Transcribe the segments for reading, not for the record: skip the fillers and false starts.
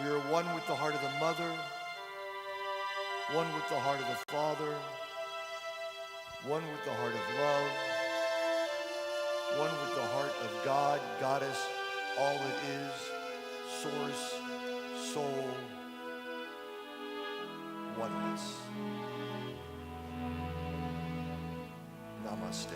We are one with the heart of the mother, one with the heart of the father, one with the heart of love, one with the heart of God, goddess, all that is, source, soul, oneness. Namaste.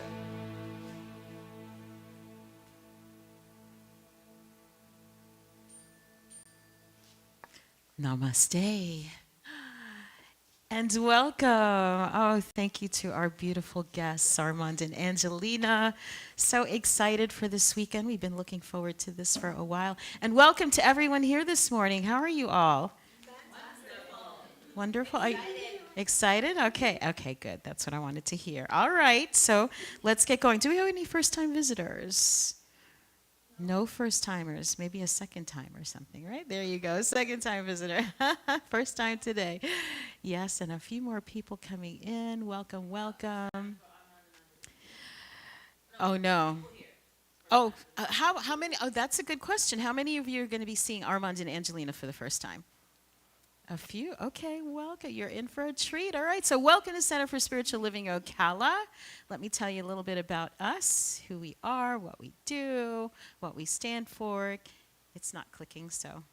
Namaste. And welcome. Oh, thank you to our beautiful guests, Armand and Angelina. So excited for this weekend. We've been looking forward to this for a while. And welcome to everyone here this morning. How are you all? Wonderful. Excited? Okay, good. That's what I wanted to hear. All right, so let's get going. Do we have any first-time visitors? No first timers, maybe a second time or something, right? There you go, second time visitor. First time today. Yes, and a few more people coming in. Welcome, welcome. Oh, no. Oh, how many? Oh, that's a good question. How many of you are going to be seeing Armand and Angelina for the first time? A few? Okay, welcome. You're in for a treat. All right, so welcome to Center for Spiritual Living Ocala. Let me tell you a little bit about us, who we are, what we do, what we stand for. It's not clicking, so.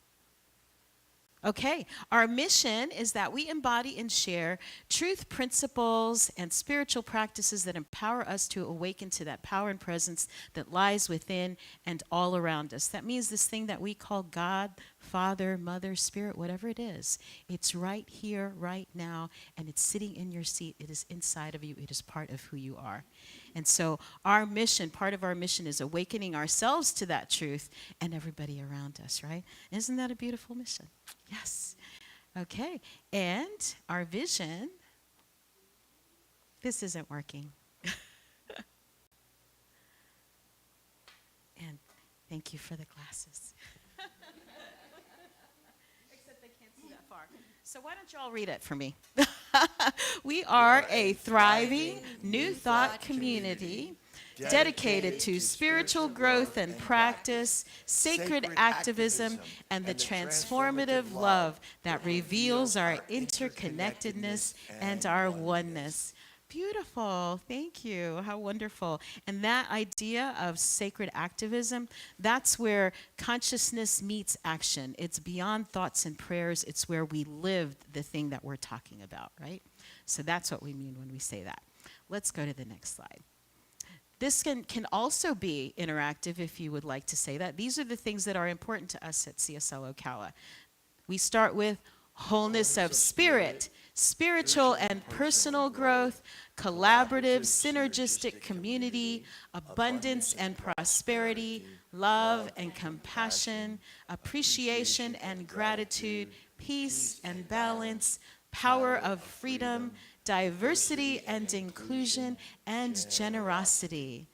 Okay, our mission is that we embody and share truth, principles, and spiritual practices that empower us to awaken to that power and presence that lies within and all around us. That means this thing that we call God, Father, Mother, Spirit, whatever it is, it's right here, right now, and it's sitting in your seat. It is inside of you. It is part of who you are. And so our mission, part of our mission is awakening ourselves to that truth and everybody around us, right? Isn't that a beautiful mission? Yes. Okay. And our vision, this isn't working. And thank you for the glasses. Except they can't see that far. So why don't you all read it for me? We are a thriving New Thought community dedicated to spiritual growth and practice, sacred activism, and the transformative love that reveals our interconnectedness and our oneness. Beautiful. Thank you. How wonderful. And that idea of sacred activism, that's where consciousness meets action. It's beyond thoughts and prayers. It's where we live the thing that we're talking about, right? So that's what we mean when we say that. Let's go to the next slide. This can also be interactive if you would like to say that. These are the things that are important to us at CSL Ocala. We start with wholeness of spirit, spiritual and personal growth, collaborative, synergistic community, abundance and prosperity, love and compassion, appreciation and gratitude, peace and balance, power of freedom, diversity and inclusion, and generosity.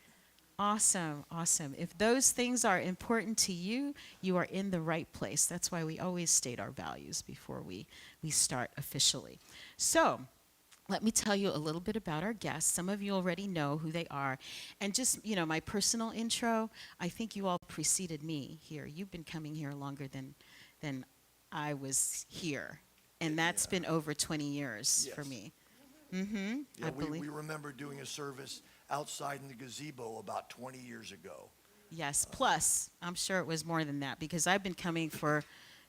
Awesome, awesome. If those things are important to you, you are in the right place. That's why we always state our values before we start officially. So, let me tell you a little bit about our guests. Some of you already know who they are. And just, my personal intro, I think you all preceded me here. You've been coming here longer than I was here. And that's been over 20 years for me. Mm-hmm. Yeah, I believe. we remember doing a service outside in the gazebo about 20 years ago. Yes, plus, I'm sure it was more than that because I've been coming for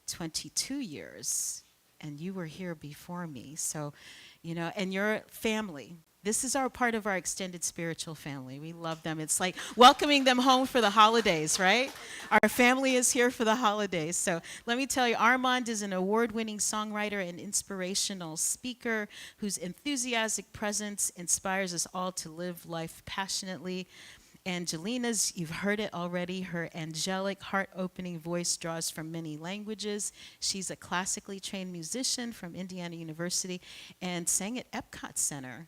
22 years and you were here before me. So, and your family. This is our part of our extended spiritual family. We love them. It's like welcoming them home for the holidays, right? Our family is here for the holidays. So let me tell you, Armand is an award-winning songwriter and inspirational speaker whose enthusiastic presence inspires us all to live life passionately. Angelina's, you've heard it already, her angelic, heart-opening voice draws from many languages. She's a classically trained musician from Indiana University and sang at Epcot Center.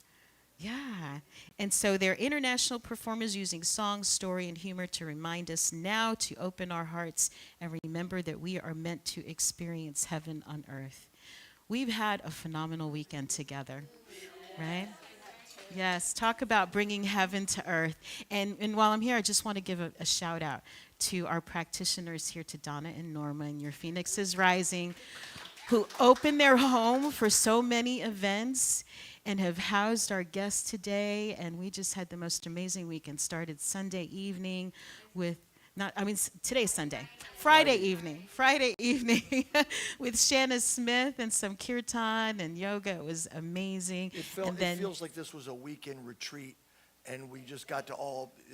Yeah. And so they're international performers using song, story, and humor to remind us now to open our hearts and remember that we are meant to experience heaven on earth. We've had a phenomenal weekend together, right? Yes, talk about bringing heaven to earth. And while I'm here, I just want to give a shout out to our practitioners here, to Donna and Norma and Your Phoenix is Rising, who opened their home for so many events and have housed our guests today. And we just had the most amazing weekend. Started Sunday evening with, today's Sunday. Friday evening with Shanna Smith and some kirtan and yoga. It was amazing. It feels like this was a weekend retreat, and we just got to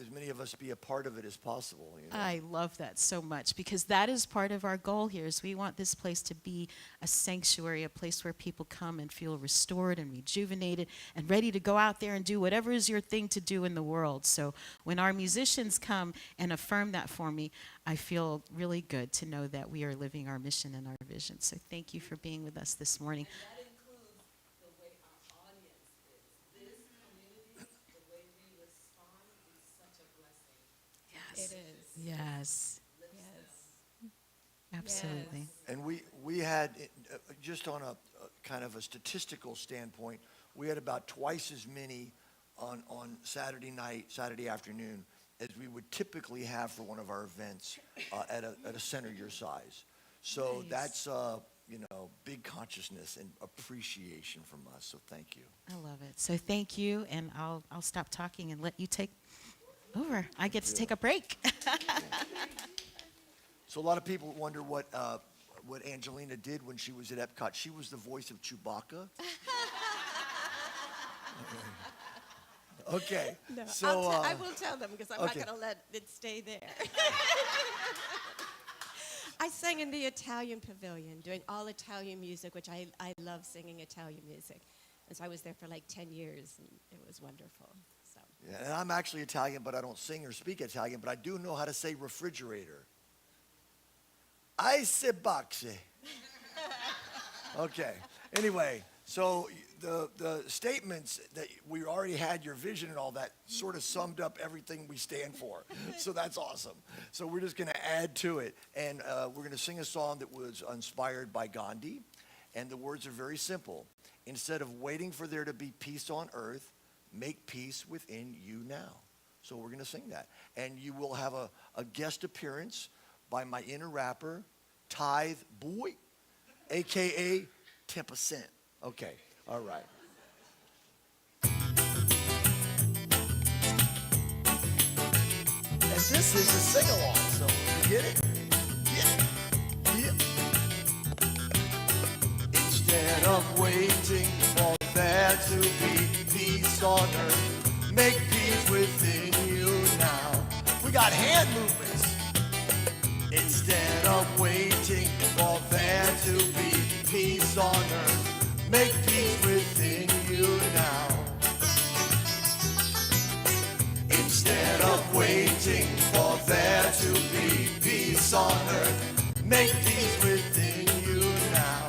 as many of us, be a part of it as possible. You know? I love that so much, because that is part of our goal here. Is we want this place to be a sanctuary, a place where people come and feel restored and rejuvenated and ready to go out there and do whatever is your thing to do in the world. So when our musicians come and affirm that for me, I feel really good to know that we are living our mission and our vision. So thank you for being with us this morning. It is. Yes. Yes. Absolutely. And we had, just on a kind of a statistical standpoint, we had about twice as many on Saturday night, Saturday afternoon, as we would typically have for one of our events at a center your size. So Nice. that's, big consciousness and appreciation from us. So thank you. I love it. So thank you, and I'll stop talking and let you take over. I get to take a break. So a lot of people wonder what Angelina did when she was at Epcot. She was the voice of Chewbacca. Okay. No, So I will tell them, because I'm okay. not going to let it stay there. I sang in the Italian pavilion, doing all Italian music, which I love singing Italian music. And so I was there for like 10 years, and it was wonderful. So. Yeah, and I'm actually Italian, but I don't sing or speak Italian, but I do know how to say refrigerator. Ice box. Okay. Anyway, so the statements that we already had, your vision and all that, sort of summed up everything we stand for. So that's awesome. So we're just going to add to it. And we're going to sing a song that was inspired by Gandhi. And the words are very simple. Instead of waiting for there to be peace on earth, make peace within you now. So we're going to sing that. And you will have a guest appearance by my inner rapper, Tithe Boy, a.k.a. 10%. Okay, all right. And this is a sing-along, so you get it? Yeah. Instead of waiting for there to be peace on earth, make peace within you now. We got hand movements. Instead of waiting for there to be peace on earth, make peace within you now. Instead of waiting for there to be peace on earth, make peace within you now.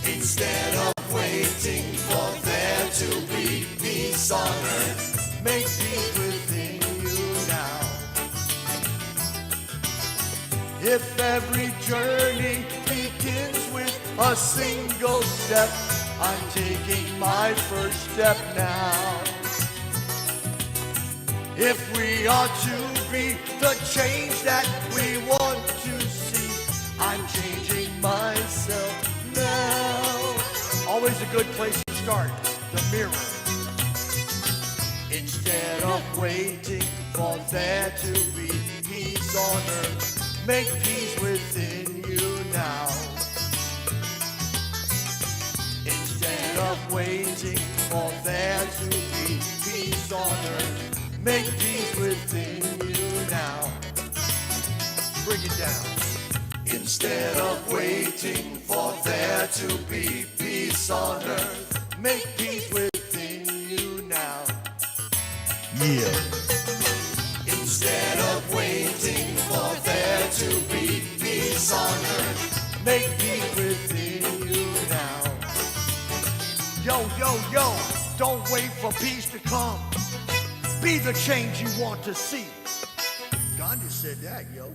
Instead of waiting for there to be peace on earth, make peace within you now. If every journey begins with a single step, I'm taking my first step now. If we are to be the change that we want to see, I'm changing myself now. Always a good place to start, the mirror. Instead of waiting for there to be peace on earth, make peace within you now. Instead of waiting for there to be peace on earth, make peace within you now. Bring it down. Instead of waiting for there to be peace on earth, make peace within you now. Yeah. Instead of waiting for there to be peace on earth, make peace within you now. Yo, yo, yo, don't wait for peace to come. Be the change you want to see. Gandhi said that, yo.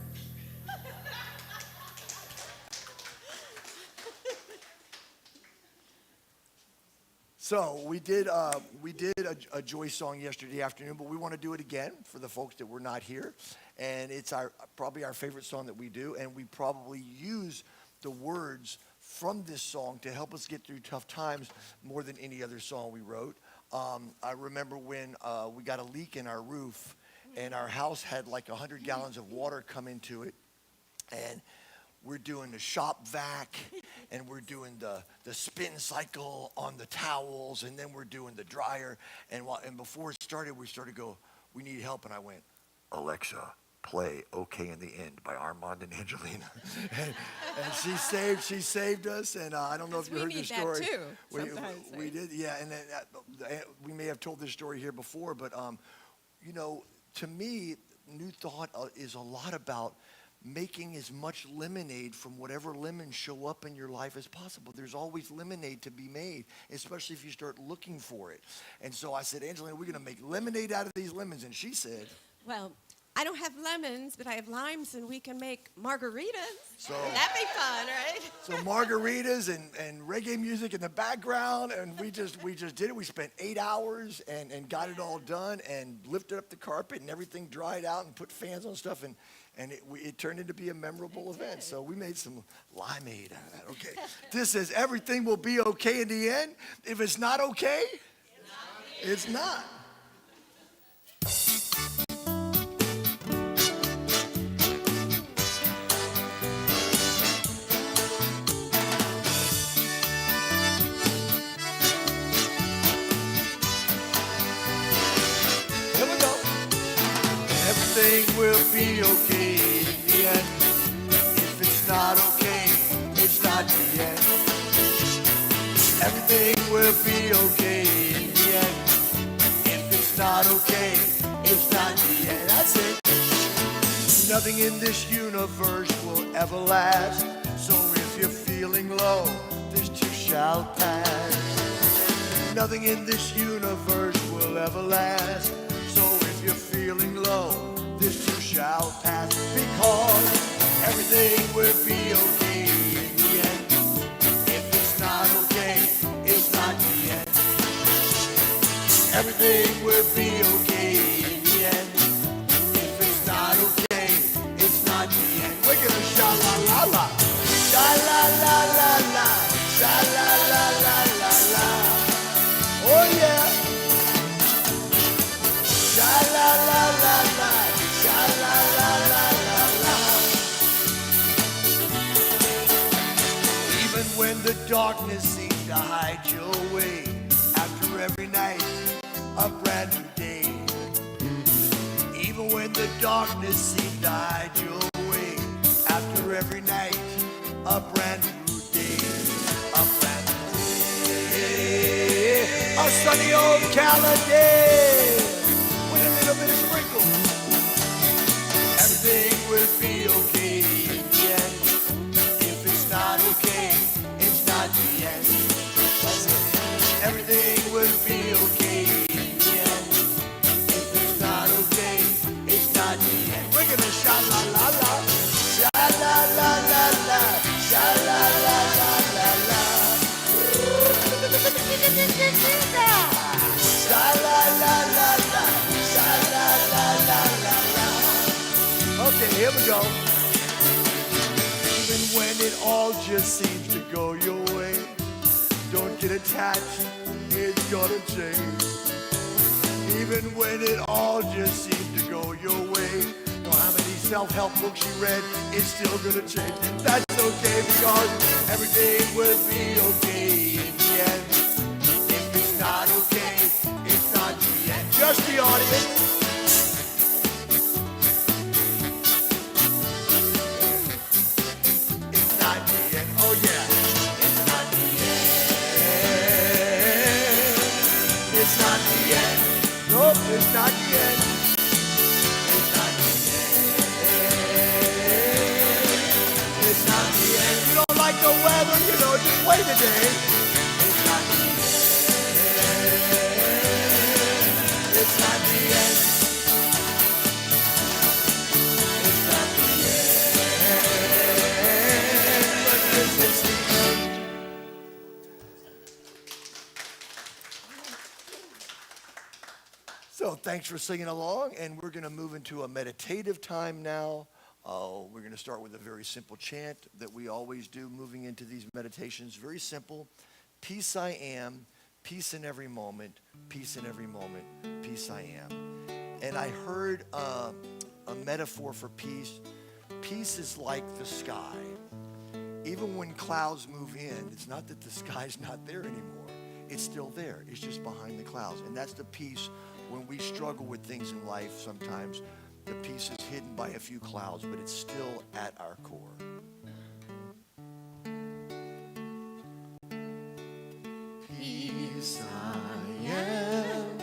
So we did a Joy song yesterday afternoon, but we want to do it again for the folks that were not here. And it's probably our favorite song that we do, and we probably use the words from this song to help us get through tough times more than any other song we wrote. I remember when we got a leak in our roof, and our house had like 100 gallons of water come into it, and we're doing the shop vac, and we're doing the spin cycle on the towels, and then we're doing the dryer. And before it started, we started to go, we need help. And I went, Alexa, play "Okay in the End" by Armand and Angelina. and she saved us. And I don't know if you heard the story. We need that too. We did, yeah. And then, we may have told this story here before, but to me, New Thought is a lot about making as much lemonade from whatever lemons show up in your life as possible. There's always lemonade to be made, especially if you start looking for it. And so I said, Angelina, we're going to make lemonade out of these lemons. And she said, well, I don't have lemons, but I have limes, and we can make margaritas. So that'd be fun, right? So margaritas and reggae music in the background, and we just did it. We spent 8 hours and got it all done and lifted up the carpet, and everything dried out and put fans on stuff, and it turned into be a memorable event. So we made some limeade out of that. Okay. This says everything will be okay in the end. If it's not okay, it's not. Everything will be okay in the end. If it's not okay, it's not the end. Everything will be okay in the end. If it's not okay, it's not the end. That's it. Nothing in this universe will ever last. So if you're feeling low, this too shall pass. Nothing in this universe will ever last. So if you're feeling low, this too shall pass, because everything will be okay in the end. If it's not okay, it's not the end. Everything will be okay in the end. If it's not okay, it's not the end. We're gonna sha-la-la-la, sha-la-la-la-la, sha-la-la-la-la-la. Oh yeah. Sha-la-la-la-la, sha-la-la-la-la-la. Even when the darkness seems to hide your way, after every night, a brand new day. Even when the darkness seems to hide your way, after every night, a brand new day. A brand new day. A sunny old Caliday. Little bit of sprinkle. Everything will be okay in the end. If it's not okay, it's not the end. Everything will be okay in the end. If it's not okay, it's not the end. We're gonna sha-la-la-la, sha-la-la-la-la, sha-la-la-la-la-la. Sha-la-la-la-la. Okay, here we go. Even when it all just seems to go your way, don't get attached, it's gonna change. Even when it all just seems to go your way, know how many self-help books you read, it's still gonna change. That's okay, because everything will be okay in the end. If it's not okay, it's not the end. Just the audience. Oh yeah, it's not the end. It's not the end. Nope, it's not the end. It's not the end. It's not the end. You don't like the weather, just wait a day. It's not the end. It's not the end. It's not the end. thanks for singing along, and we're going to move into a meditative time now. We're going to start with a very simple chant that we always do moving into these meditations. Very simple. Peace I am, peace in every moment, peace in every moment, peace I am. And I heard a metaphor for peace. Peace is like the sky. Even when clouds move in, it's not that the sky's not there anymore. It's still there. It's just behind the clouds. And that's the peace when we struggle with things in life sometimes. The peace is hidden by a few clouds, but it's still at our core. Peace I am,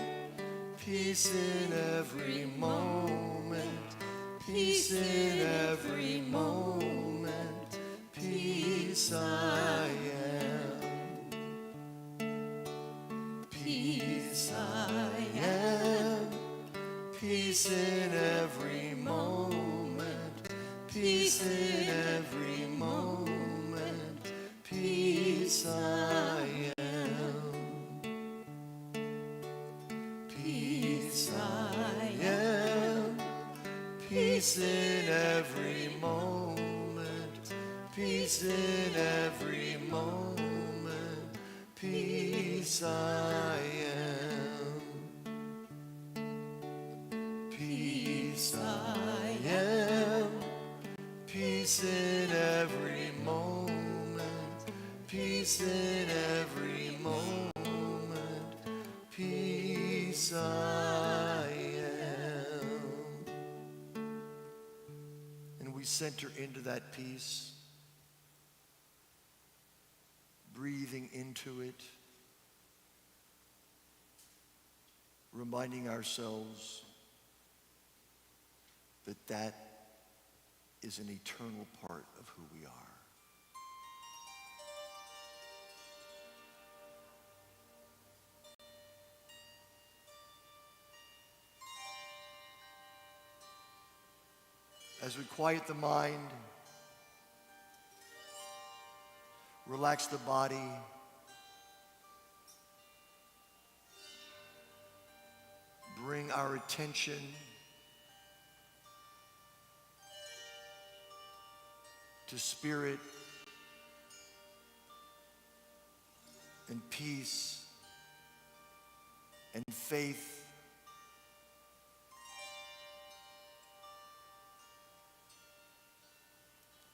peace in every moment, peace in every moment, peace I am, peace I am, peace in every moment, peace in every moment, peace I am, peace I am, peace in every moment, peace in every moment, peace I am, peace I am, peace in every moment, peace in every moment, peace I am. And we center into that peace, breathing into it, reminding ourselves that that is an eternal part of who we are. As we quiet the mind, relax the body, bring our attention to spirit and peace and faith.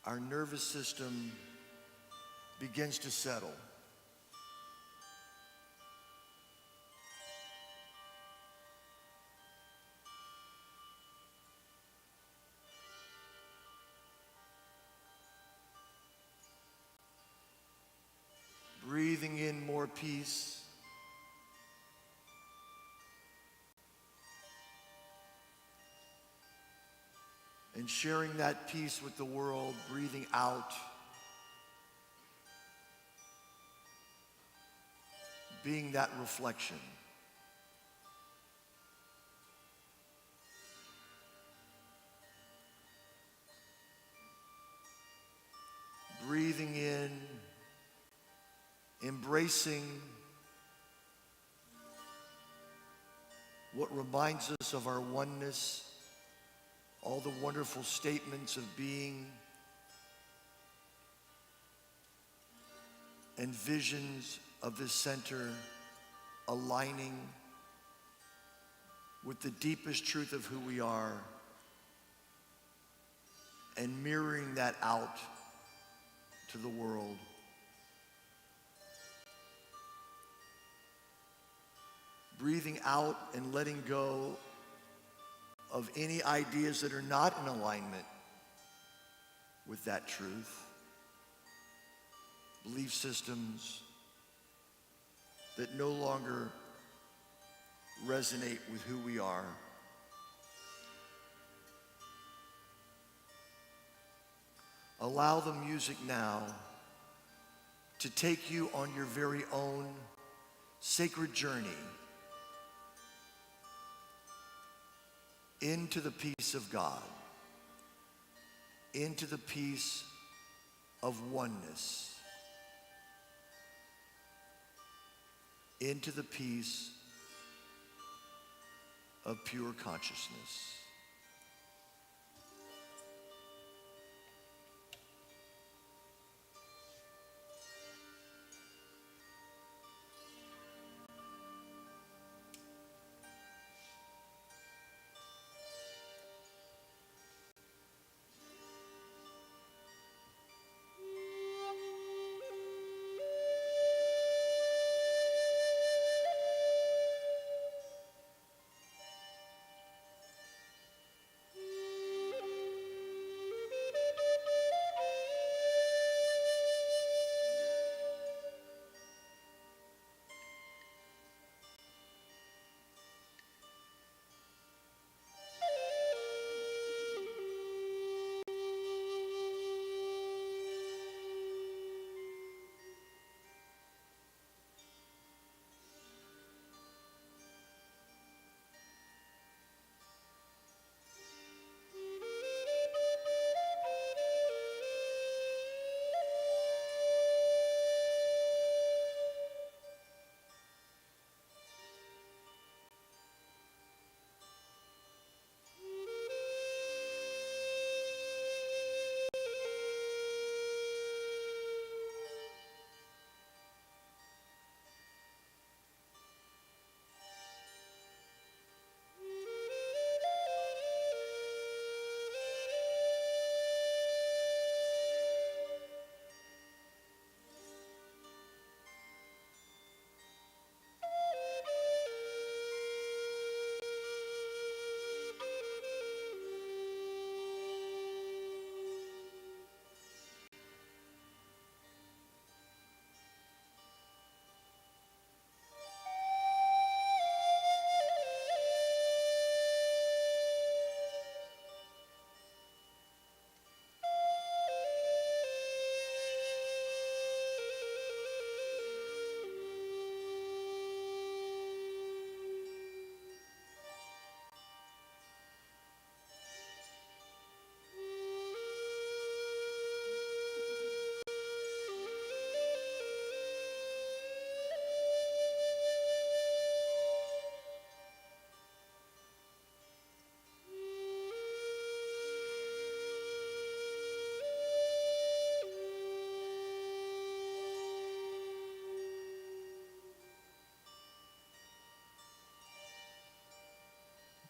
Our nervous system begins to settle. Breathing in more peace. And sharing that peace with the world, breathing out. Being that reflection. Breathing in, embracing what reminds us of our oneness, all the wonderful statements of being and visions of this center aligning with the deepest truth of who we are and mirroring that out to the world. Breathing out and letting go of any ideas that are not in alignment with that truth. Belief systems that no longer resonate with who we are. Allow the music now to take you on your very own sacred journey into the peace of God, into the peace of oneness, into the peace of pure consciousness.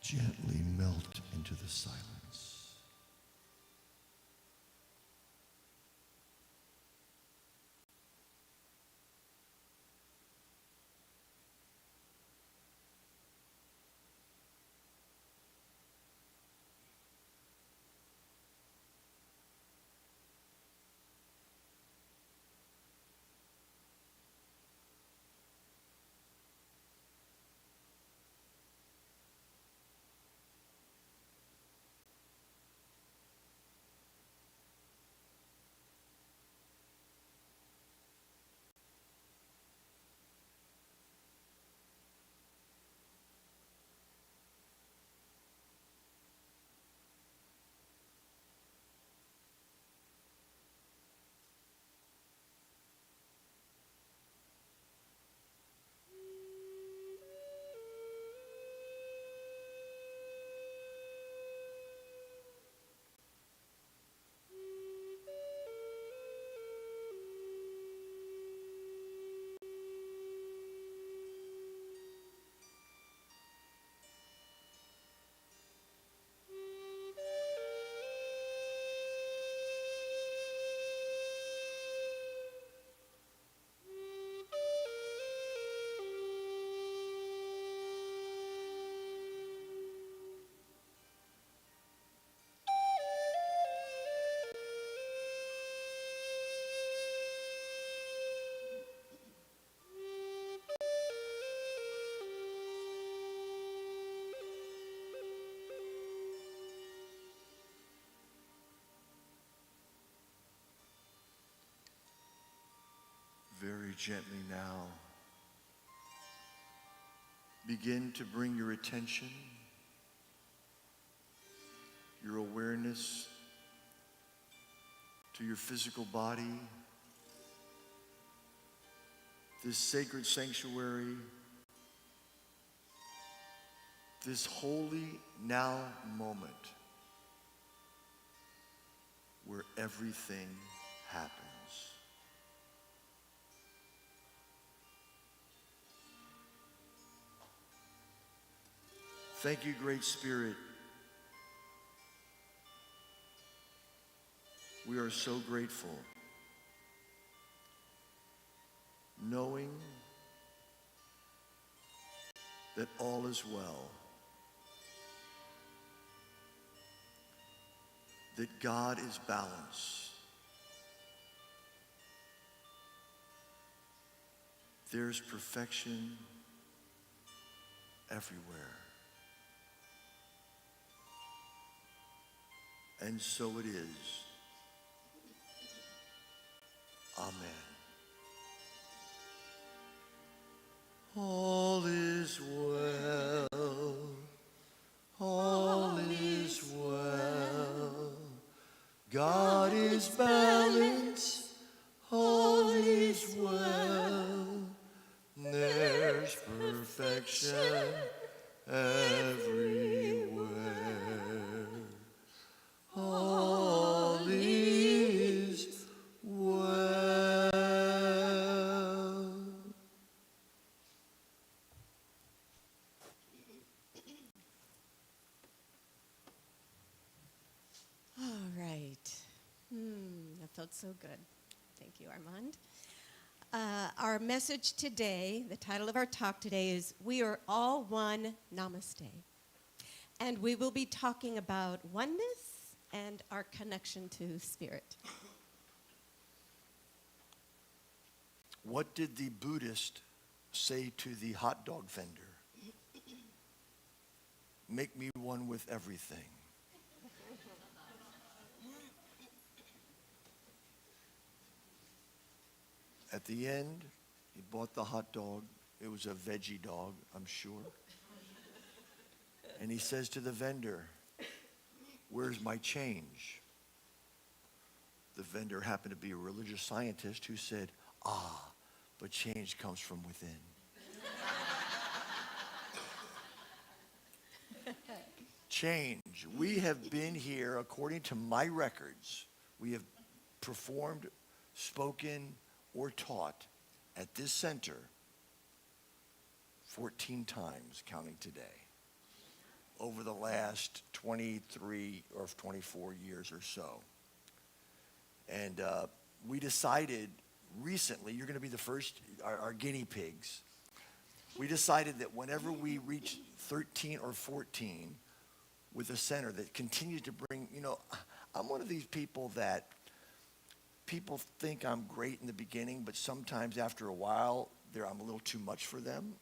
Gently melt into the silence. Very gently now, begin to bring your attention, your awareness to your physical body, this sacred sanctuary, this holy now moment where everything happens. Thank you, Great Spirit. We are so grateful, knowing that all is well, that God is balanced. There's perfection everywhere. And so it is. Amen. All is well. All is well. God is balanced. All is well. There's perfection everywhere. All is well. All right. That felt so good. Thank you, Armand. Our message today, the title of our talk today is We Are All One, Namaste. And we will be talking about oneness and our connection to spirit. What did the Buddhist say to the hot dog vendor? Make me one with everything. At the end, he bought the hot dog. It was a veggie dog, I'm sure. And he says to the vendor, "Where's my change?" The vendor happened to be a religious scientist who said, but change comes from within. Change. We have been here, according to my records, we have performed, spoken, or taught at this center 14 times, counting today, over the last 23 or 24 years or so. And we decided recently, you're going to be the first, our guinea pigs. We decided that whenever we reach 13 or 14 with a center that continues to bring, I'm one of these people that people think I'm great in the beginning, but sometimes after a while, I'm a little too much for them.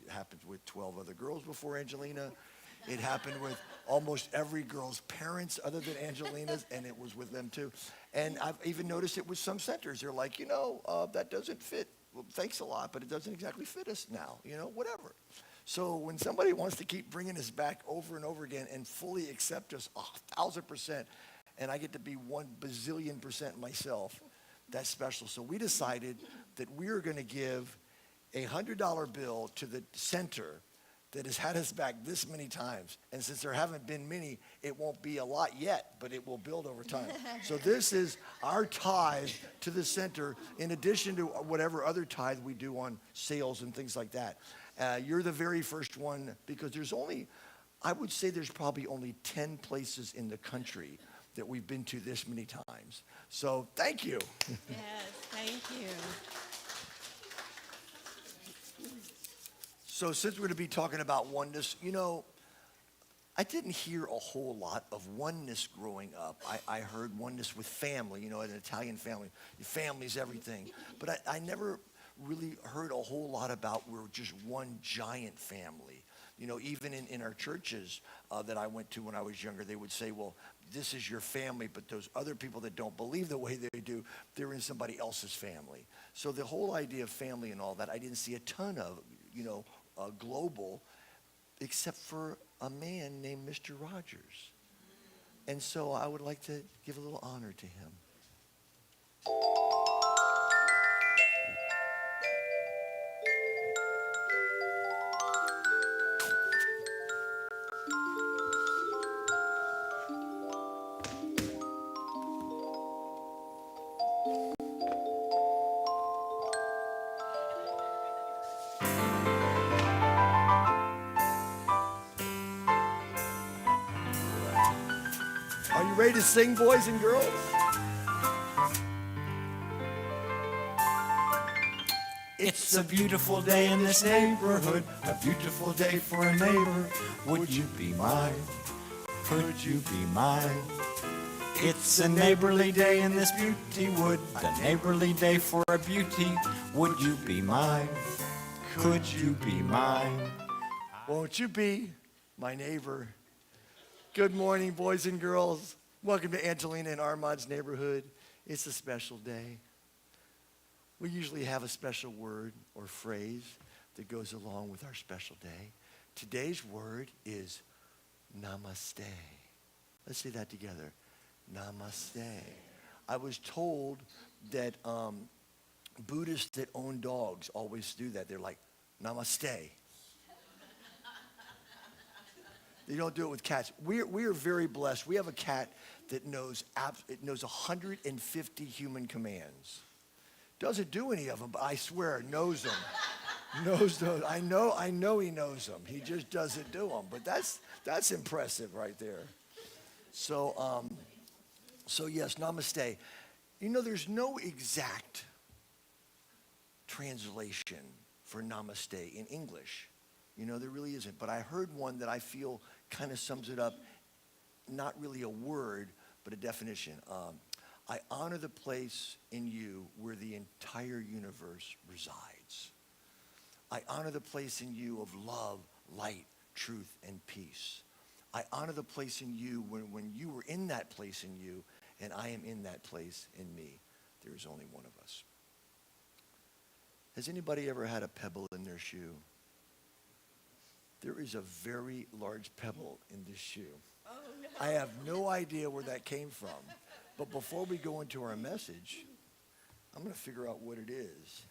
It happened with 12 other girls before Angelina. It happened with almost every girl's parents other than Angelina's, and it was with them too. And I've even noticed it with some centers. They're like, that doesn't fit. Well, thanks a lot, but it doesn't exactly fit us now, whatever. So when somebody wants to keep bringing us back over and over again and fully accept us 1,000%, and I get to be 1 bazillion% myself, that's special. So we decided that we are going to give a $100 bill to the center that has had us back this many times. And since there haven't been many, it won't be a lot yet, but it will build over time. So this is our tithe to the center, in addition to whatever other tithe we do on sales and things like that. You're the very first one, because I would say there's probably only 10 places in the country that we've been to this many times. So thank you. Yes, thank you. So since we're going to be talking about oneness, I didn't hear a whole lot of oneness growing up. I heard oneness with family, an Italian family. Family's everything. But I never really heard a whole lot about we're just one giant family. Even in our churches that I went to when I was younger, they would say, well, this is your family, but those other people that don't believe the way they do, they're in somebody else's family. So the whole idea of family and all that, I didn't see a ton of, global, except for a man named Mr. Rogers. And so I would like to give a little honor to him. to sing, boys and girls? It's a beautiful day in this neighborhood, a beautiful day for a neighbor. Would you be mine? Could you be mine? It's a neighborly day in this beauty wood, a neighborly day for a beauty. Would you be mine? Could you be mine? Won't you be my neighbor? Good morning, boys and girls. Welcome to Angelina and Armand's neighborhood. It's a special day. We usually have a special word or phrase that goes along with our special day. Today's word is namaste. Let's say that together. Namaste. I was told that Buddhists that own dogs always do that. They're like, namaste. They don't do it with cats. We are very blessed. We have a cat that knows 150 human commands. Doesn't do any of them, but I swear, knows them. Knows those. I know he knows them. He just doesn't do them. But that's impressive right there. So yes, namaste. You know, there's no exact translation for namaste in English. You know, there really isn't. But I heard one that I feel kind of sums it up. Not really a word, but a definition. I honor the place in you where the entire universe resides. I honor the place in you of love, light, truth, and peace. I honor the place in you when you were in that place in you, and I am in that place in me. There is only one of us. Has anybody ever had a pebble in their shoe? There is a very large pebble in this shoe. Oh, no. I have no idea where that came from. But before we go into our message, I'm going to figure out what it is.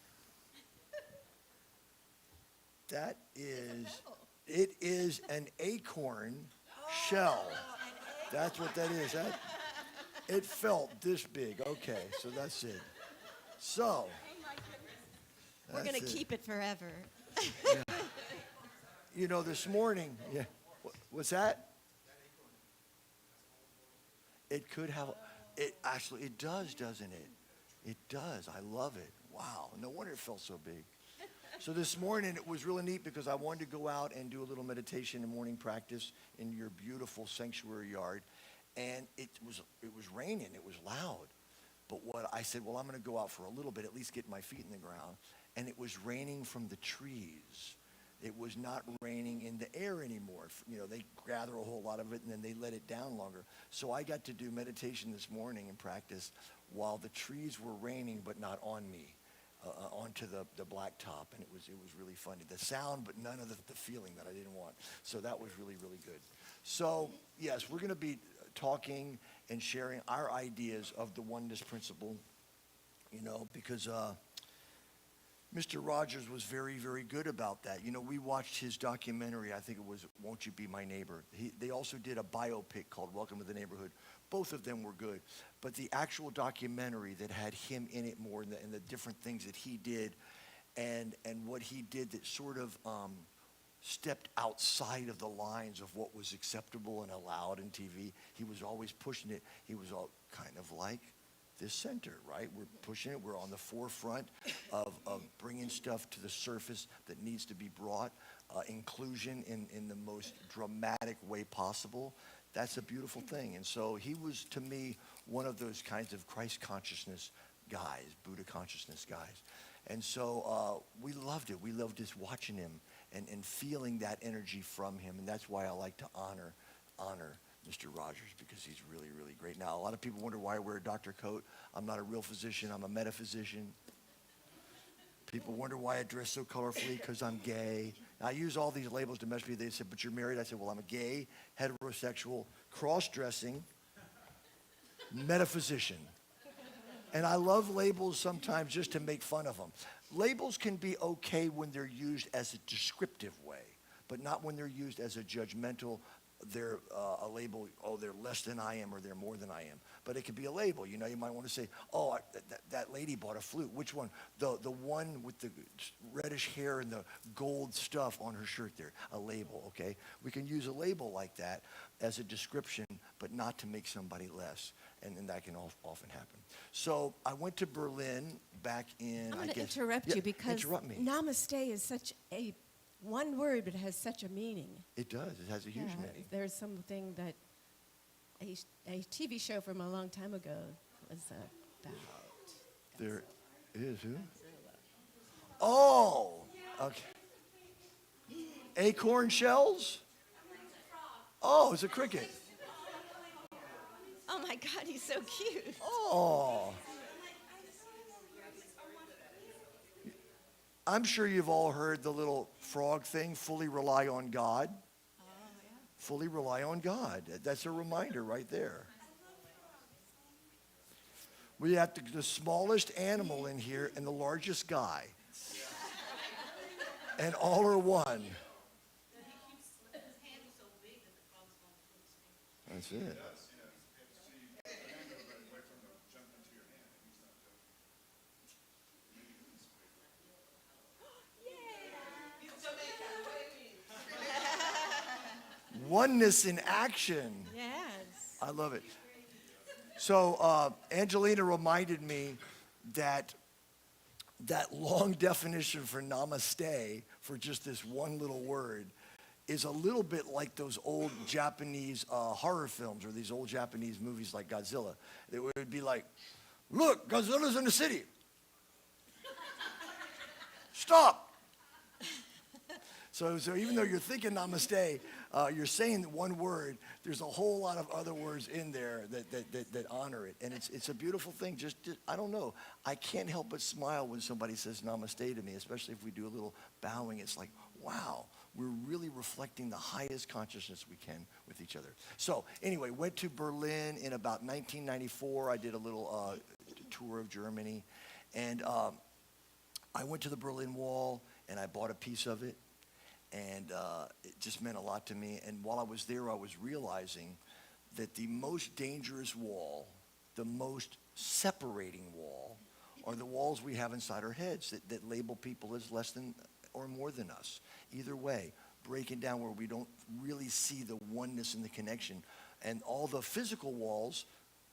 That is, it is an acorn shell. That's what that is. It felt this big. Okay, so that's it. So, We're going to keep it forever. Yeah. You know, this morning, yeah. What's that? It could have. It actually, it does, doesn't it? It does. I love it. Wow. No wonder it felt so big. So this morning, it was really neat because I wanted to go out and do a little meditation and morning practice in your beautiful sanctuary yard. And it was raining. It was loud. But what I said, well, I'm going to go out for a little bit, at least get my feet in the ground. And it was raining from the trees. It was not raining in the air anymore. You know, they gather a whole lot of it and then they let it down longer. So I got to do meditation this morning and practice while the trees were raining, but not on me, onto the blacktop. And it was really fun. The sound, but none of the feeling that I didn't want. So that was really, really good. So yes, we're going to be talking and sharing our ideas of the oneness principle, you know, because Mr. Rogers was very, very good about that. You know, we watched his documentary, I think it was Won't You Be My Neighbor. They also did a biopic called Welcome to the Neighborhood. Both of them were good. But the actual documentary that had him in it more and the different things that he did and what he did that sort of stepped outside of the lines of what was acceptable and allowed in TV, he was always pushing it. He was all kind of like this center, right? We're pushing it. We're on the forefront of bringing stuff to the surface that needs to be brought. Inclusion in the most dramatic way possible. That's a beautiful thing. And so he was, to me, one of those kinds of Christ consciousness guys, Buddha consciousness guys. And so we loved it. We loved just watching him and feeling that energy from him. And that's why I like to honor Mr. Rogers, because he's really, really great. Now, a lot of people wonder why I wear a doctor coat. I'm not a real physician. I'm a metaphysician. People wonder why I dress so colorfully, because I'm gay. Now, I use all these labels to mess with me. They said, but you're married. I said, well, I'm a gay, heterosexual, cross-dressing metaphysician. And I love labels sometimes just to make fun of them. Labels can be okay when they're used as a descriptive way, but not when they're used as a judgmental, they're a label, oh, they're less than I am or they're more than I am. But it could be a label. You know, you might want to say, oh, that lady bought a flute. Which one? The one with the reddish hair and the gold stuff on her shirt there. A label, okay? We can use a label like that as a description, but not to make somebody less. And that can often happen. So I went to Berlin back in, I'm going to interrupt you because interrupt me. namaste is such a one word, but it has such a meaning. It does. It has a huge meaning. There's something that a TV show from a long time ago was about. There is who? Oh, okay. Acorn shells? Oh, it's a cricket. Oh my God, he's so cute. Oh. I'm sure you've all heard the little frog thing, fully rely on God. Oh, yeah. Fully rely on God. That's a reminder right there. We have the smallest animal in here and the largest guy. And all are one. That's it. Oneness in action. Yes. I love it. So Angelina reminded me that long definition for namaste, for just this one little word, is a little bit like those old Japanese horror films or these old Japanese movies like Godzilla. It would be like, look, Godzilla's in the city. Stop. So even though you're thinking namaste, you're saying one word, there's a whole lot of other words in there that honor it. And it's a beautiful thing. Just, I don't know. I can't help but smile when somebody says namaste to me, especially if we do a little bowing. It's like, wow, we're really reflecting the highest consciousness we can with each other. So anyway, went to Berlin in about 1994. I did a little tour of Germany. And I went to the Berlin Wall, and I bought a piece of it. And it just meant a lot to me. And while I was there, I was realizing that the most dangerous wall, the most separating wall, are the walls we have inside our heads that label people as less than or more than us. Either way, breaking down where we don't really see the oneness and the connection. And all the physical walls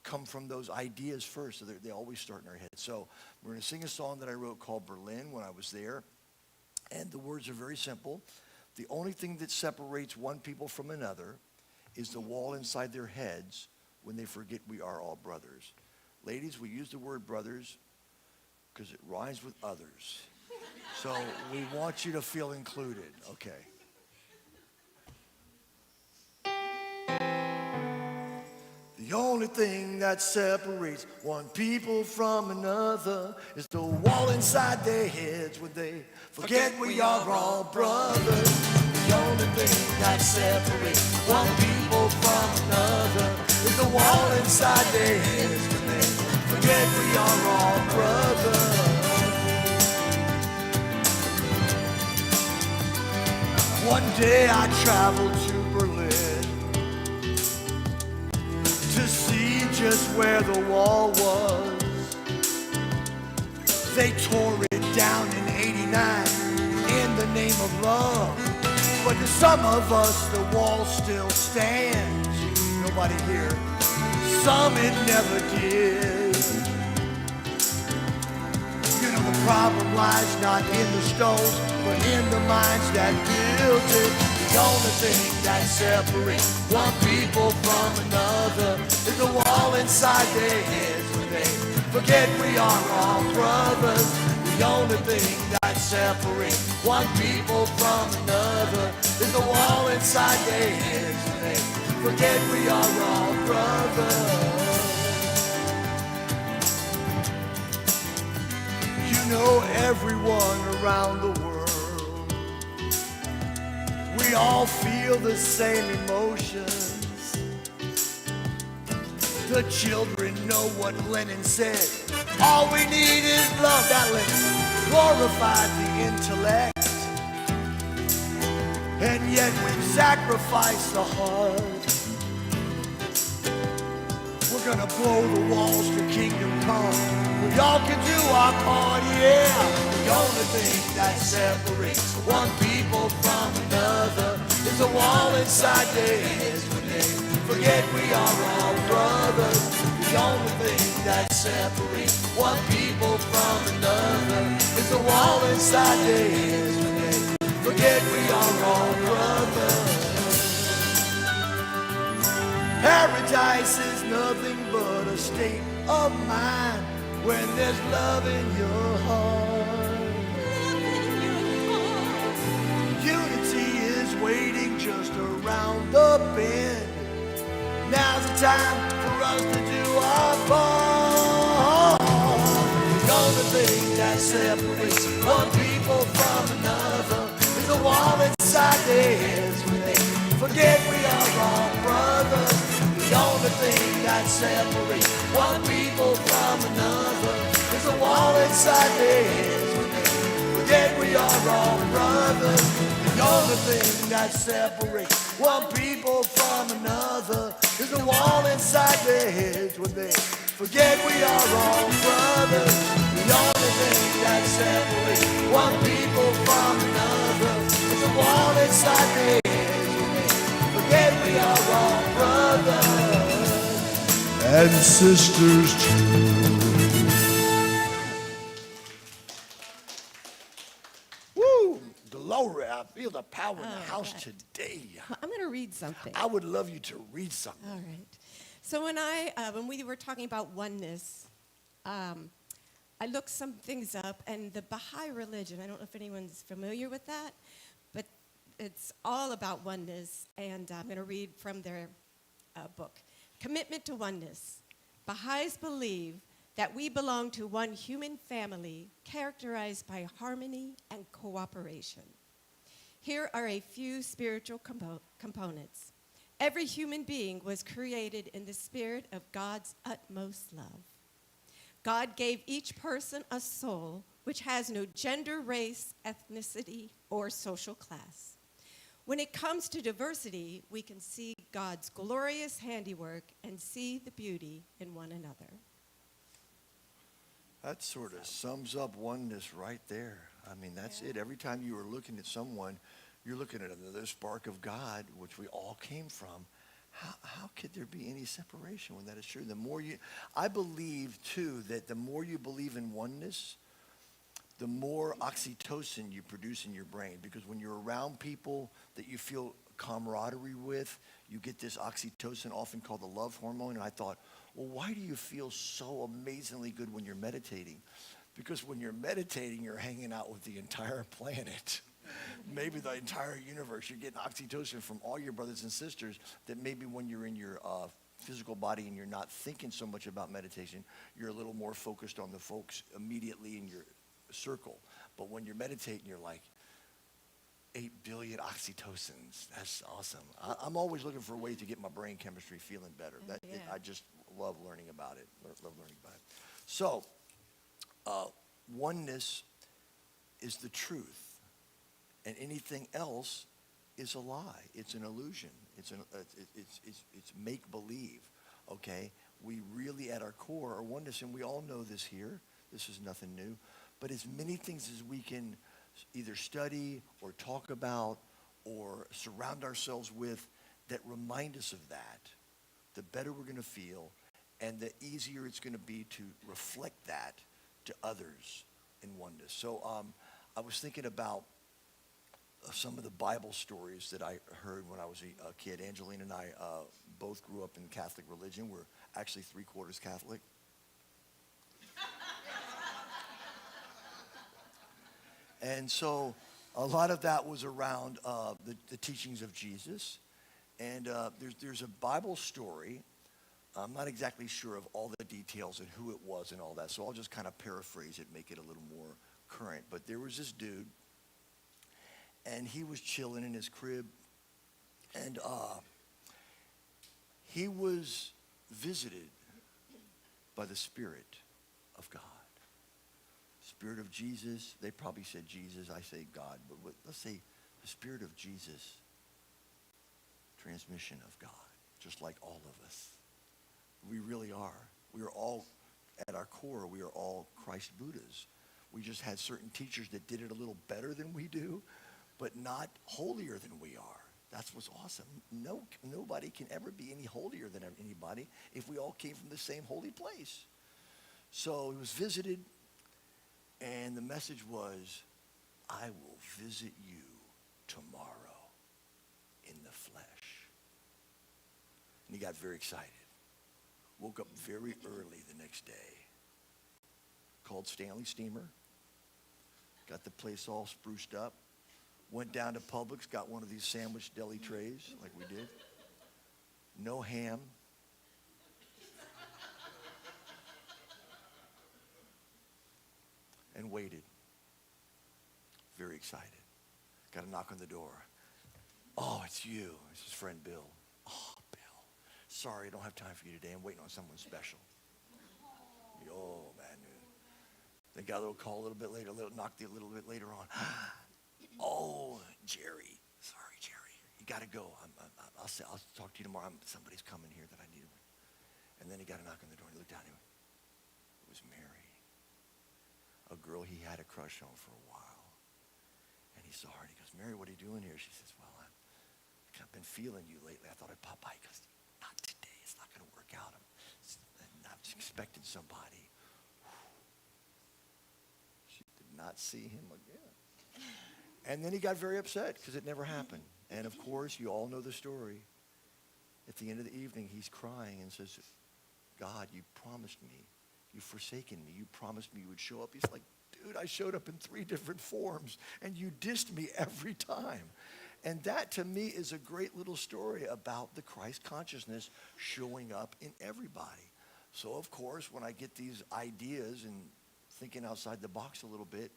come from those ideas first. So they always start in our head. So we're going to sing a song that I wrote called Berlin when I was there. And the words are very simple. The only thing that separates one people from another is the wall inside their heads when they forget we are all brothers. Ladies, we use the word brothers because it rhymes with others. So we want you to feel included, okay? The only thing that separates one people from another is the wall inside their heads when they forget we are all brothers. The only thing that separates one people from another is the wall inside their heads when they forget we are all brothers. One day I traveled to Berlin to see just where the wall was. They tore it down in '89 in the name of love. But to some of us, the wall still stands. Nobody here. Some it never did. You know the problem lies not in the stones, but in the minds that built it. The only thing that separates one people from another is the wall inside their heads when they forget we are all brothers. The only thing that separates one people from another is the wall inside their heads when they forget we are all brothers. You know everyone around the world, we all feel the same emotions. The children know what Lenin said. All we need is love. That Lenin glorified the intellect. and yet we've sacrificed the heart. We're gonna blow the walls for kingdom come. We all can do our part, yeah. The only thing that separates one people from another is a wall inside their heads when they forget we are all brothers. The only thing that separates one people from another is a wall inside their heads when they forget we are all brothers. Paradise is nothing but a state of mind when there's love in your heart. Unity is waiting just around the bend. Now's the time for us to do our part. The only thing that separates one people from another is a wall inside their heads when they forget we are all brothers. The only thing that separates one people from another is a wall inside their heads when they forget we are all brothers. The only thing that separates one people from another is a wall inside their heads when they forget we are all brothers. The only thing that separates one people from another is a wall inside their heads when they forget we are all brothers and sisters too. Woo! Glory, I feel the power in the house today. I'm going to read something. I would love you to read something. All right. So when we were talking about oneness, I looked some things up, and the Baha'i religion, I don't know if anyone's familiar with that, but it's all about oneness, and I'm going to read from their book. Commitment to oneness. Baha'is believe that we belong to one human family characterized by harmony and cooperation. Here are a few spiritual components. Every human being was created in the spirit of God's utmost love. God gave each person a soul which has no gender, race, ethnicity, or social class. When it comes to diversity, we can see God's glorious handiwork and see the beauty in one another. That sort of sums up oneness right there. I mean, that's it. Every time you are looking at someone, you're looking at another spark of God, which we all came from. How could there be any separation when that is true? The more I believe, too, that the more you believe in oneness, the more oxytocin you produce in your brain. Because when you're around people that you feel camaraderie with, you get this oxytocin, often called the love hormone. And I thought, well, why do you feel so amazingly good when you're meditating? Because when you're meditating, you're hanging out with the entire planet. Maybe the entire universe. You're getting oxytocin from all your brothers and sisters that maybe when you're in your physical body and you're not thinking so much about meditation, you're a little more focused on the folks immediately in your circle. But when you're meditating, you're like 8 billion oxytocins. That's awesome. I'm always looking for ways to get my brain chemistry feeling better. I just love learning about it. So, oneness is the truth. And anything else is a lie. It's an illusion. It's make-believe, okay? We really, at our core, are oneness, and we all know this here. This is nothing new. But as many things as we can either study or talk about or surround ourselves with that remind us of that, the better we're going to feel, and the easier it's going to be to reflect that to others in oneness. So I was thinking about some of the Bible stories that I heard when I was a kid. Angelina and I both grew up in the Catholic religion. We're actually 3/4 Catholic. And so a lot of that was around the teachings of Jesus. And there's a Bible story. I'm not exactly sure of all the details and who it was and all that. So I'll just kind of paraphrase it, make it a little more current. But there was this dude, and he was chilling in his crib, and he was visited by the Spirit of God. Spirit of Jesus. They probably said Jesus. I say God, but let's say The Spirit of Jesus, transmission of God, just like all of us. We really are. We are all, at our core, we are all Christ Buddhas. We just had certain teachers that did it a little better than we do, but not holier than we are. That's what's awesome. Nobody can ever be any holier than anybody if we all came from the same holy place. So he was visited, and the message was, I will visit you tomorrow in the flesh. And he got very excited. Woke up very early the next day. Called Stanley Steamer. Got the place all spruced up. Went down to Publix, got one of these sandwich deli trays like we did. No ham. And waited. Very excited. Got a knock on the door. Oh, it's you. It's his friend Bill. Oh, Bill. Sorry, I don't have time for you today. I'm waiting on someone special. Oh, man. They got a little call a little bit later, knocked a little bit later on. Oh, Jerry. Sorry, Jerry. You got to go. I'll talk to you tomorrow. Somebody's coming here that I need. And then he got a knock on the door. And he looked down. It was Mary, a girl he had a crush on for a while. And he saw her, and he goes, Mary, what are you doing here? She says, well, I've been feeling you lately. I thought I'd pop by. He goes, not today. It's not going to work out. I'm just expecting somebody. She did not see him again. And then he got very upset because it never happened. And, of course, you all know the story. At the end of the evening, he's crying and says, God, you promised me. You've forsaken me. You promised me you would show up. He's like, dude, I showed up in 3 different forms, and you dissed me every time. And that, to me, is a great little story about the Christ consciousness showing up in everybody. So, of course, when I get these ideas and thinking outside the box a little bit,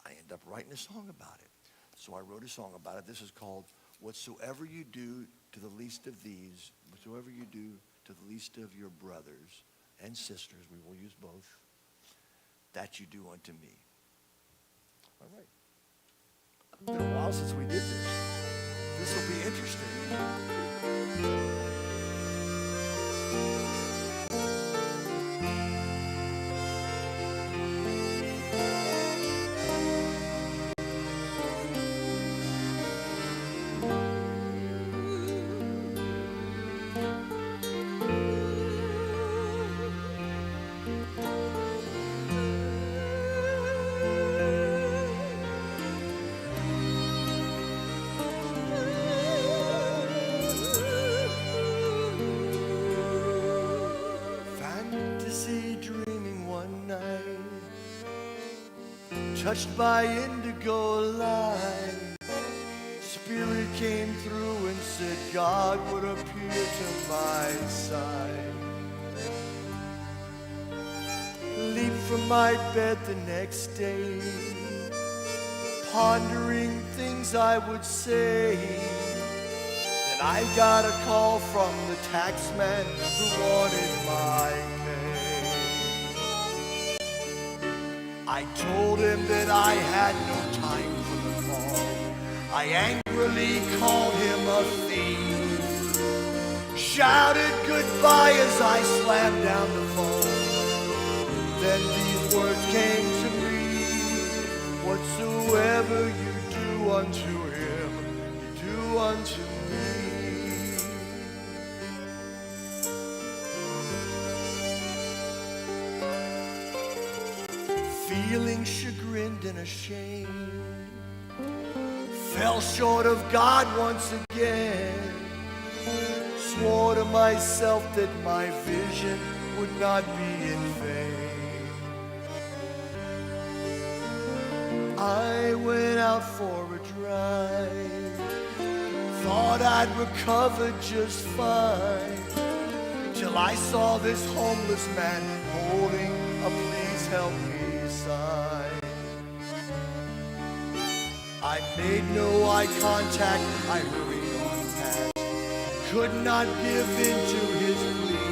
I end up writing a song about it. So I wrote a song about it. This is called Whatsoever You Do to the Least of These, whatsoever you do to the least of your brothers and sisters, we will use both, that you do unto me. All right. It's been a while since we did this. This will be interesting. Touched by indigo light, Spirit came through and said, God would appear to my side. Leaped from my bed the next day, pondering things I would say. Then I got a call from the taxman who wanted my pay. I told him that I had no time for the call. I angrily called him a thief. Shouted goodbye as I slammed down the phone. Then these words came to me. Whatsoever you do unto him, you do unto me. Feeling chagrined and ashamed, fell short of God once again. Swore to myself that my vision would not be in vain. I went out for a drive, thought I'd recover just fine, till I saw this homeless man holding a please help me sign. I made no eye contact, I hurried on past, could not give in to his plea.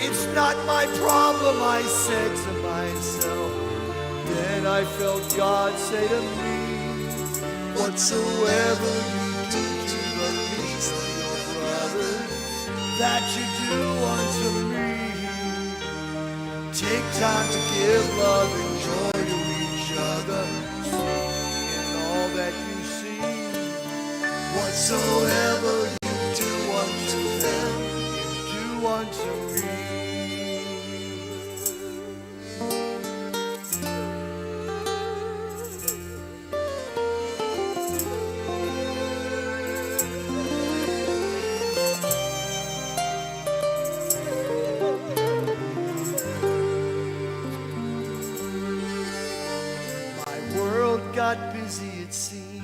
It's not my problem, I said to myself. Then I felt God say to me, Whatsoever you do to the least of your brothers, that you do unto me. Take time to give love and joy to each other. In all that you see, whatsoever you do unto them, you do unto me. Got busy, it seemed.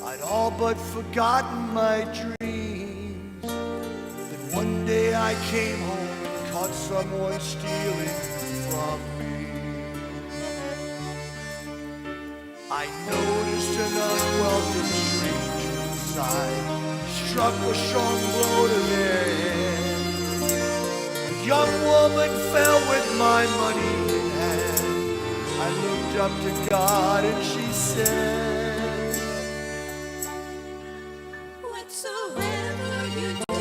I'd all but forgotten my dreams. Then one day I came home and caught someone stealing from me. I noticed an unwelcome stranger inside, struck a strong blow to their head. A young woman fell with my money in hand. I looked up to God and she said, Whatsoever you do to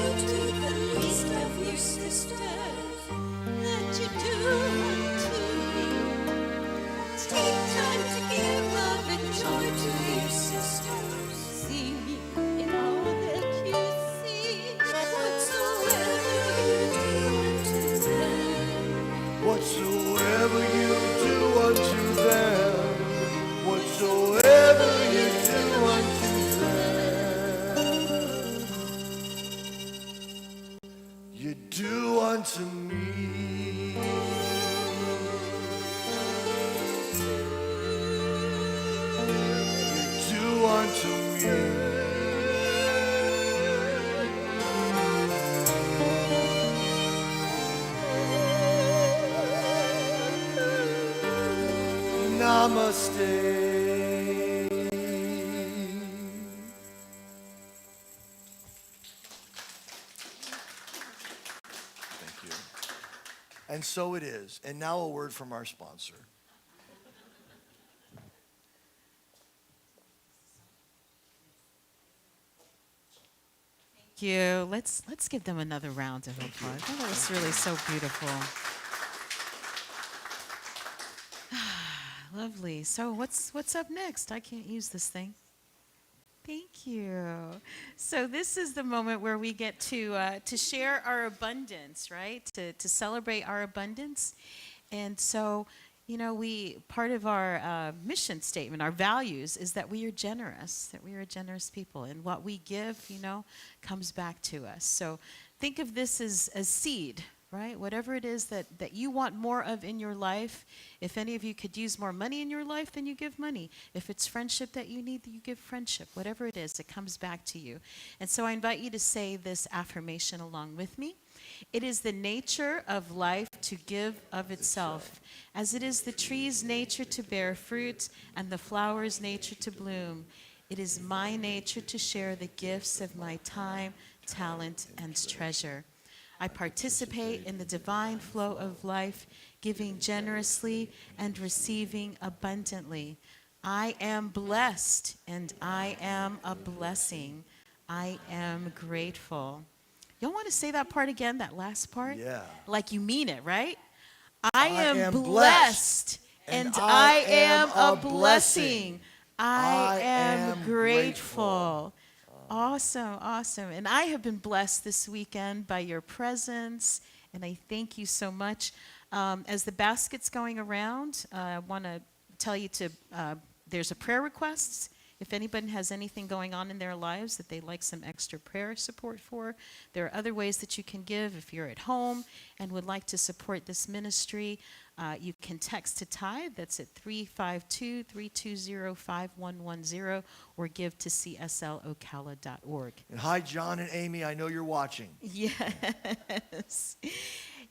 the least of your sisters, that you do unto me. Take time to give love and joy to your sisters. See in all that you see. Whatsoever you do unto them. whatsoever you do unto them, whatsoever you do unto them, you do unto me. You do unto me. Namaste. Thank you. And so it is. And now a word from our sponsor. Thank you. Let's give them another round of applause. Oh, that was really so beautiful. Lovely. So what's up next? I can't use this thing. Thank you. So this is the moment where we get to share our abundance, right? To celebrate our abundance. And so, you know, part of our mission statement, our values, is that we are generous, that we are a generous people. And what we give, you know, comes back to us. So think of this as seed, right? Whatever it is that you want more of in your life. If any of you could use more money in your life, then you give money. If it's friendship that you need, then you give friendship. Whatever it is, it comes back to you. And so I invite you to say this affirmation along with me. It is the nature of life to give of itself, as it is the tree's nature to bear fruit and the flower's nature to bloom. It is my nature to share the gifts of my time, talent, and treasure. I participate in the divine flow of life, giving generously and receiving abundantly. I am blessed and I am a blessing. I am grateful. Y'all want to say that part again, that last part? Yeah. Like you mean it, right? I am blessed blessed, and I am a blessing. I am grateful. Awesome, awesome. And I have been blessed this weekend by your presence, and I thank you so much. As the basket's going around, I want to tell you there's a prayer requests. If anybody has anything going on in their lives that they'd like some extra prayer support for, there are other ways that you can give. If you're at home and would like to support this ministry, you can text to tithe. That's at 352-320-5110, or give to cslocala.org. And hi, John and Amy. I know you're watching. Yes.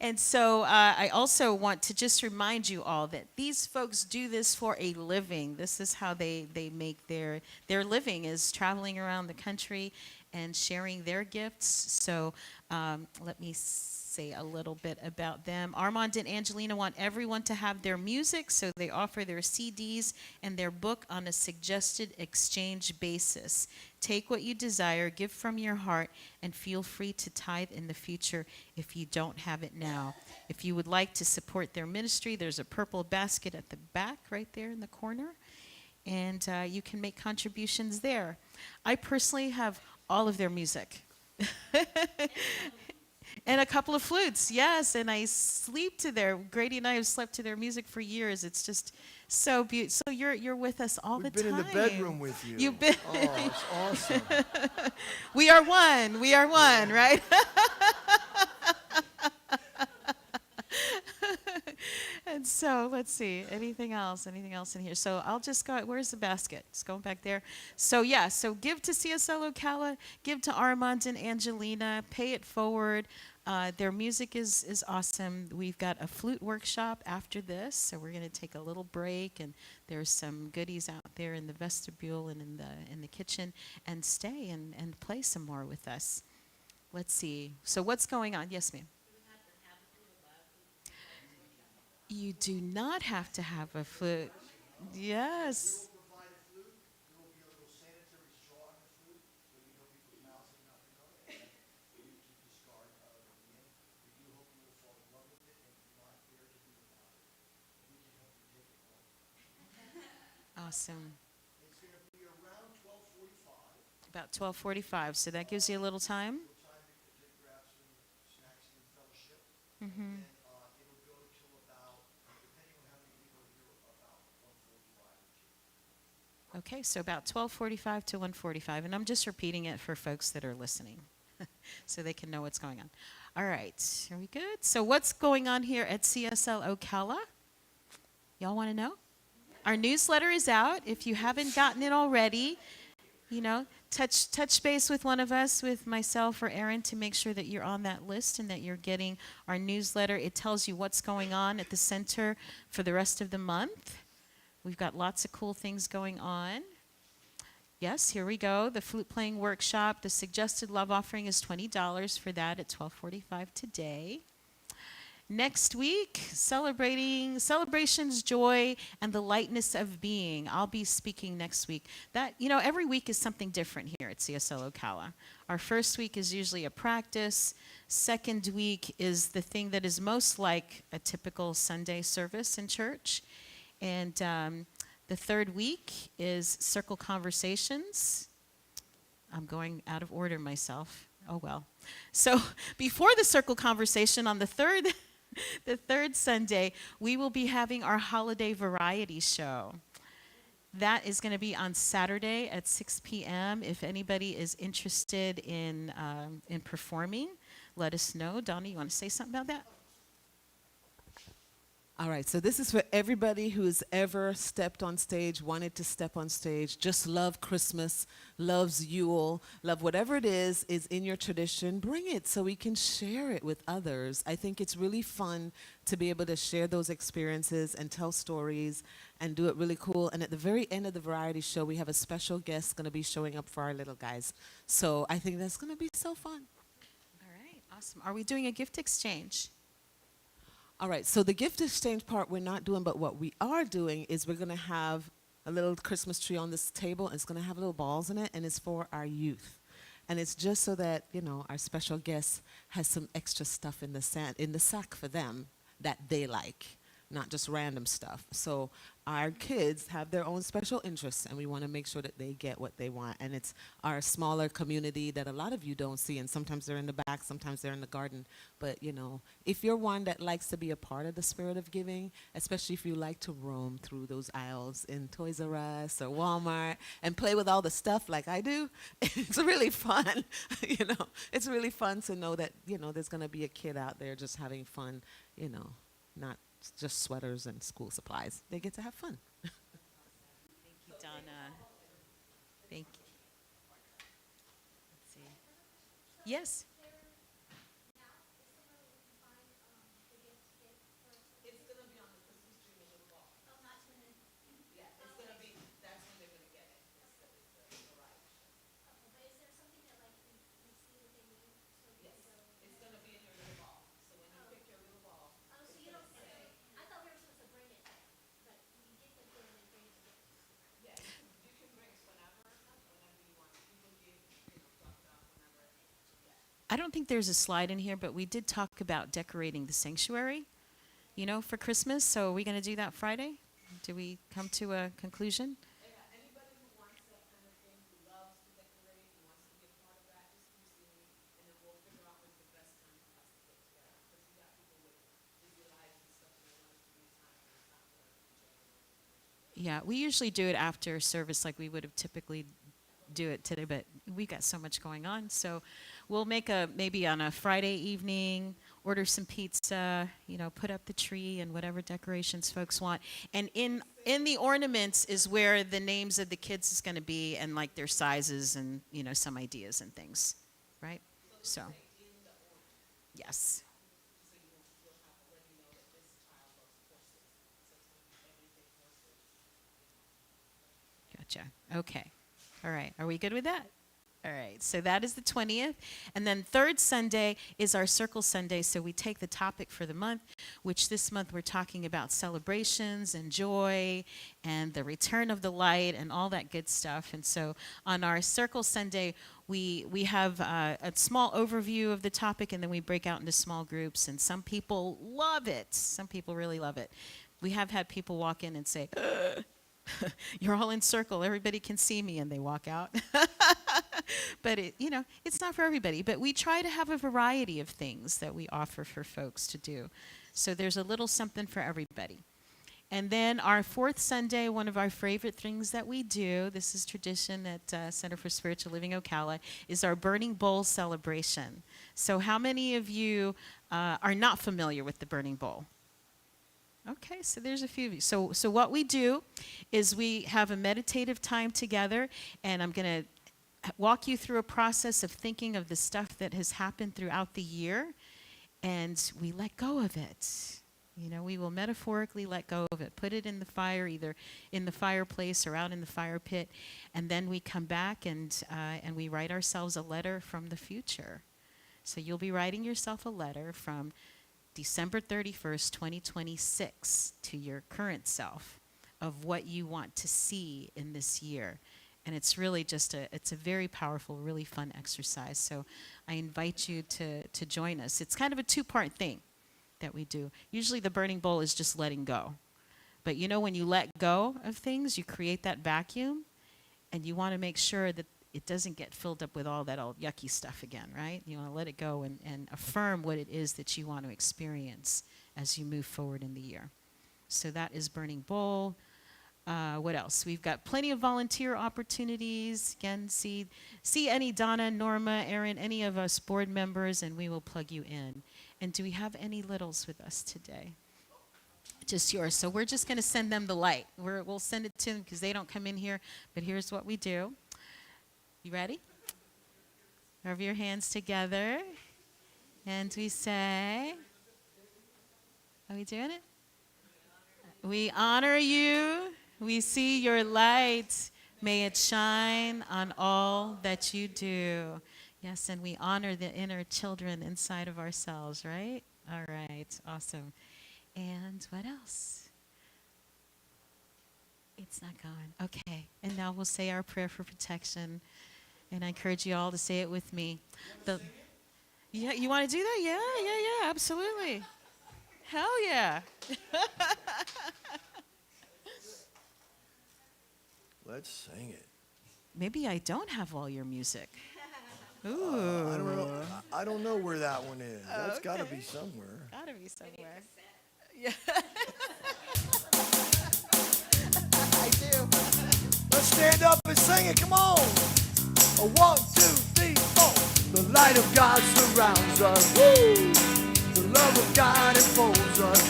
And so I also want to just remind you all that these folks do this for a living. This is how they make their living, is traveling around the country and sharing their gifts. So let me say a little bit about them. Armand and Angelina want everyone to have their music, so they offer their CDs and their book on a suggested exchange basis. Take what you desire, give from your heart, and feel free to tithe in the future if you don't have it now. If you would like to support their ministry, there's a purple basket at the back right there in the corner, and you can make contributions there. I personally have all of their music. And a couple of flutes, yes, and I sleep to their, Grady and I have slept to their music for years. It's just so beautiful. So you're with us all We've the time. been in the bedroom with you. You've been. Oh, it's awesome. We are one. We are one, right? And so let's see, anything else in here? So I'll just go, where's the basket? It's going back there. So yeah, so give to CSL Ocala, give to Armand and Angelina, pay it forward. Their music is awesome. We've got a flute workshop after this, so we're going to take a little break, and there's some goodies out there in the vestibule and in the kitchen, and stay and play some more with us. Let's see. So what's going on? Yes, ma'am. You do not have to have a flute. Yes. Awesome. It's going to be around 12:45. About 12:45, so that gives you a little time. Mm-hmm. It'll go till about, depending on how many people are here, about 1:45 or 2. Okay, so about 12:45 to 1:45, and I'm just repeating it for folks that are listening so they can know what's going on. All right, are we good? So what's going on here at CSL Ocala? Y'all want to know? Our newsletter is out. If you haven't gotten it already, you know, touch base with one of us, with myself or Aaron, to make sure that you're on that list and that you're getting our newsletter. It tells you what's going on at the center for the rest of the month. We've got lots of cool things going on. Yes, here we go. The flute playing workshop. The suggested love offering is $20 for that at 12:45 today. Next week, celebrations, joy, and the lightness of being. I'll be speaking next week. That, you know, every week is something different here at CSL Ocala. Our first week is usually a practice. Second week is the thing that is most like a typical Sunday service in church. And the third week is circle conversations. I'm going out of order myself. Oh, well. So before the circle conversation on the third Sunday, we will be having our holiday variety show. That is going to be on Saturday at 6 p.m. If anybody is interested in performing, let us know. Donna, you want to say something about that? All right, so this is for everybody who's ever stepped on stage, wanted to step on stage, just love Christmas, loves Yule, love whatever it is in your tradition. Bring it so we can share it with others. I think it's really fun to be able to share those experiences and tell stories and do it really cool. And at the very end of the variety show, we have a special guest going to be showing up for our little guys. So I think that's going to be so fun. All right, awesome. Are we doing a gift exchange? All right, so the gift exchange part we're not doing, but what we are doing is we're going to have a little Christmas tree on this table, and it's going to have little balls in it, and it's for our youth. And it's just so that, you know, our special guest has some extra stuff in the sack for them that they like, not just random stuff. So our kids have their own special interests, and we want to make sure that they get what they want. And it's our smaller community that a lot of you don't see, and sometimes they're in the back, sometimes they're in the garden. But, you know, if you're one that likes to be a part of the spirit of giving, especially if you like to roam through those aisles in Toys R Us or Walmart and play with all the stuff like I do, it's really fun. You know, it's really fun to know that, you know, there's going to be a kid out there just having fun, you know, not just sweaters and school supplies. They get to have fun. Thank you, Donna. Thank you. Let's see. Yes. It's going to be on the Christmas tree with the ball. Oh, that's when it... Yeah, it's going to be, that's when they're going to get it. It's the right. Okay, but is there something that like we see that they need? So Yes, it's going to be in your little ball. So I don't think there's a slide in here, but we did talk about decorating the sanctuary, for Christmas. So are we going to do that Friday? Do we come to a conclusion? Yeah, we usually do it after service like we would have typically do it today, but we've got so much going on. So we'll make maybe on a Friday evening, order some pizza, put up the tree and whatever decorations folks want. And in the ornaments is where the names of the kids is going to be and like their sizes and, some ideas and things, right? So, yes. Gotcha. Okay. All right. Are we good with that? All right. So that is the 20th. And then third Sunday is our Circle Sunday. So we take the topic for the month, which this month we're talking about celebrations and joy and the return of the light and all that good stuff. And so on our Circle Sunday, we have a small overview of the topic, and then we break out into small groups. And some people love it. Some people really love it. We have had people walk in and say, you're all in circle, everybody can see me, and they walk out. But it's not for everybody, but we try to have a variety of things that we offer for folks to do. So there's a little something for everybody. And then our fourth Sunday, one of our favorite things that we do, this is tradition at Center for Spiritual Living Ocala, is our Burning Bowl celebration. So how many of you are not familiar with the Burning Bowl? Okay, so there's a few of you. So what we do is we have a meditative time together, and I'm going to walk you through a process of thinking of the stuff that has happened throughout the year, and we let go of it. We will metaphorically let go of it, put it in the fire, either in the fireplace or out in the fire pit, and then we come back and we write ourselves a letter from the future. So you'll be writing yourself a letter from December 31st, 2026 to your current self of what you want to see in this year. And it's really just it's a very powerful, really fun exercise. So I invite you to join us. It's kind of a two-part thing that we do. Usually the burning bowl is just letting go. But when you let go of things, you create that vacuum, and you want to make sure that it doesn't get filled up with all that old yucky stuff again, right? You want to let it go and affirm what it is that you want to experience as you move forward in the year. So that is Burning Bowl. What else? We've got plenty of volunteer opportunities. Again, see any Donna, Norma, Aaron, any of us board members, and we will plug you in. And do we have any littles with us today? Just yours. So we're just going to send them the light. We'll send it to them because they don't come in here. But here's what we do. You ready? Rub your hands together. And we say, are we doing it? We honor you. We see your light. May it shine on all that you do. Yes, and we honor the inner children inside of ourselves, right? All right, awesome. And what else? It's not going. Okay, and now we'll say our prayer for protection. And I encourage you all to say it with me. Yeah, you want to do that? Yeah, absolutely. Hell yeah. Let's sing it. Maybe I don't have all your music. Ooh. I don't know where that one is. That's got to be somewhere. Gotta be somewhere. Yeah. I do. Let's stand up and sing it. Come on. 1, 2, 3, 4. The light of God surrounds us. Woo! The love of God enfolds us.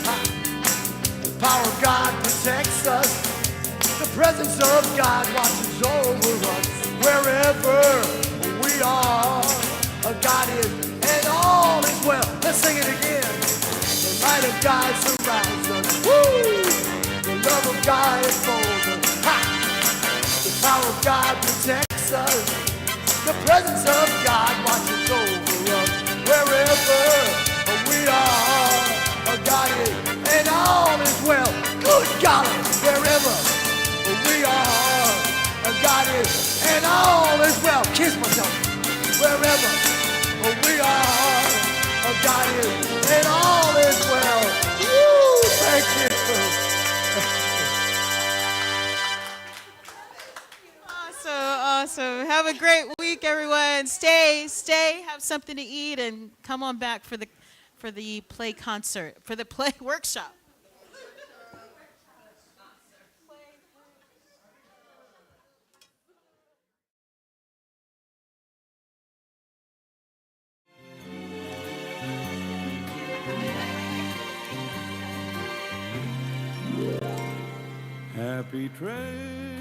The power of God protects us. The presence of God watches over us. Wherever we are, God is, and all is well. Let's sing it again. The light of God surrounds us. Woo! The love of God enfolds us. The power of God protects us. The presence of God watches over us. Wherever we are, God is, and all is well. Good God, wherever we are, God is, and all is well. Kiss myself. Wherever we are. Have a great week, everyone. Stay, have something to eat, and come on back for the play concert, for the play workshop. Happy trails